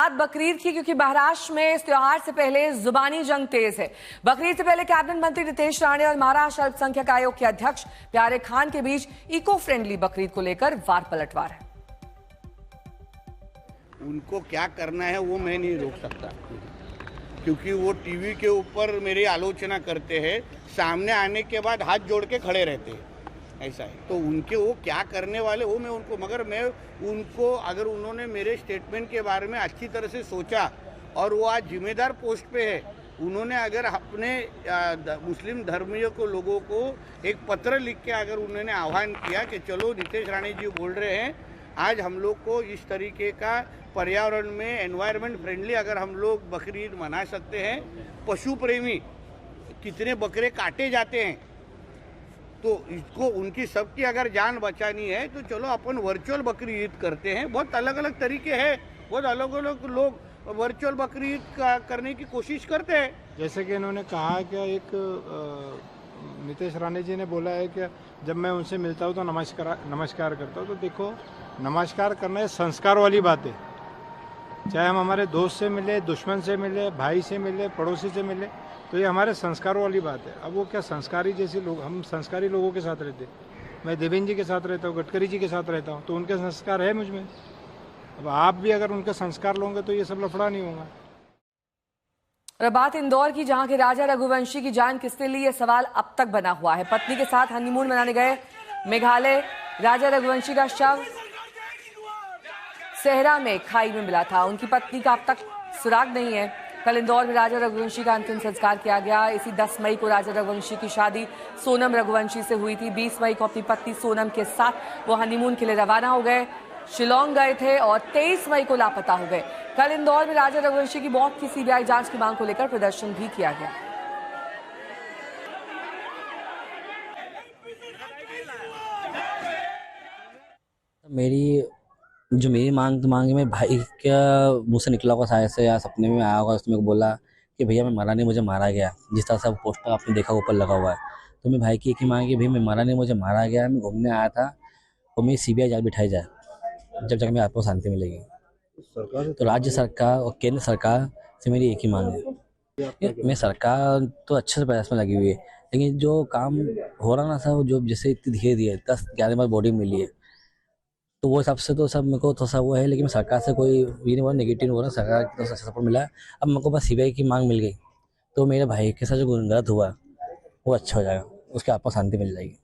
बात बकरीद की, क्योंकि महाराष्ट्र में इस त्योहार से पहले जुबानी जंग तेज है। बकरीद से पहले कैबिनेट मंत्री नितेश राणे और महाराष्ट्र अल्पसंख्यक आयोग के अध्यक्ष प्यारे खान के बीच इको फ्रेंडली बकरीद को लेकर वार पलटवार है। उनको क्या करना है वो मैं नहीं रोक सकता, क्योंकि वो टीवी के ऊपर मेरी आलोचना करते हैं, सामने आने के बाद हाथ जोड़ के खड़े रहते हैं, ऐसा है। तो उनके वो क्या करने वाले वो मैं उनको, मगर मैं उनको, अगर उन्होंने मेरे स्टेटमेंट के बारे में अच्छी तरह से सोचा और वो आज जिम्मेदार पोस्ट पे है, उन्होंने अगर अपने मुस्लिम धर्मीय को लोगों को एक पत्र लिख के अगर उन्होंने आह्वान किया कि चलो नितेश राणे जी बोल रहे हैं आज हम लोग को इस तरीके का पर्यावरण में एनवायरनमेंट फ्रेंडली अगर हम लोग बकरीद मना सकते हैं, पशु प्रेमी कितने बकरे काटे जाते हैं, तो इसको उनकी सबकी अगर जान बचानी है तो चलो अपन वर्चुअल बकरी ईद करते हैं। बहुत अलग अलग तरीके हैं, बहुत अलग अलग लोग वर्चुअल बकरी ईद करने की कोशिश करते हैं। जैसे कि इन्होंने कहा कि एक नितेश राणे जी ने बोला है कि जब मैं उनसे मिलता हूँ तो नमस्कार करता हूँ। तो देखो, नमस्कार करना है संस्कार वाली बात है। चाहे हम हमारे दोस्त से मिले, दुश्मन से मिले, भाई से मिले, पड़ोसी से मिले, तो ये हमारे संस्कारों वाली बात है। अब वो क्या संस्कारी जैसे लोग, हम संस्कारी लोगों के साथ रहते हैं। मैं देवेंद्र जी के साथ रहता हूँ, गडकरी जी के साथ रहता हूँ, तो उनके संस्कार है मुझ में। अब आप भी अगर उनके संस्कार लोगे तो ये सब लफड़ा नहीं होगा। और बात इंदौर की, जहां के राजा रघुवंशी की जान किसने ली, यह सवाल अब तक बना हुआ है। पत्नी के साथ हनीमून मनाने गए मेघालय राजा रघुवंशी का शव सेहरा में खाई में मिला था। उनकी पत्नी का अब तक सुराग नहीं है। कल इंदौर में राजा रघुवंशी का अंतिम संस्कार किया गया। इसी 10 मई को राजा रघुवंशी की शादी सोनम रघुवंशी से हुई थी। 20 मई को अपनी पत्नी सोनम के साथ वो हनीमून के लिए रवाना हो गए, शिलोंग गए थे और 23 मई को लापता हो गए। कल इंदौर में राजा रघुवंशी की मौत की सीबीआई जांच की मांग को लेकर प्रदर्शन भी किया गया। मेरी मांग मेरे भाई का मुंह से निकला होगा, शायद से या सपने में आया होगा। उसने मेरे को बोला कि भैया मैं मरा नहीं, मुझे मारा गया। जिस तरह से पोस्टर आपने देखा ऊपर लगा हुआ है, तो मेरे भाई की एक ही मांग है कि भैया मैं मरा नहीं, मुझे मारा गया। मैं घूमने आया था और मेरी सीबीआई जांच बिठाई जाए, जब तक मेरे आपको शांति मिलेगी। तो राज्य सरकार और केंद्र सरकार से मेरी एक ही मांग है। मैं सरकार तो अच्छे से प्रयास में लगी हुई है, लेकिन जो काम हो रहा ना सर, जो जैसे इतनी धीरे धीरे 10-11 बार बॉडी मिली है, तो वो हिसाब से तो सब मेरे को थोड़ा सा वो है। लेकिन सरकार से कोई ये नहीं बोला, नेगेटिव हो रहा, सरकार की तरफ से सपोर्ट मिला है। अब मेरे को बस सीबीआई की मांग मिल गई तो मेरे भाई के साथ जो गलत हुआ वो अच्छा हो जाएगा, उसके आपको शांति मिल जाएगी।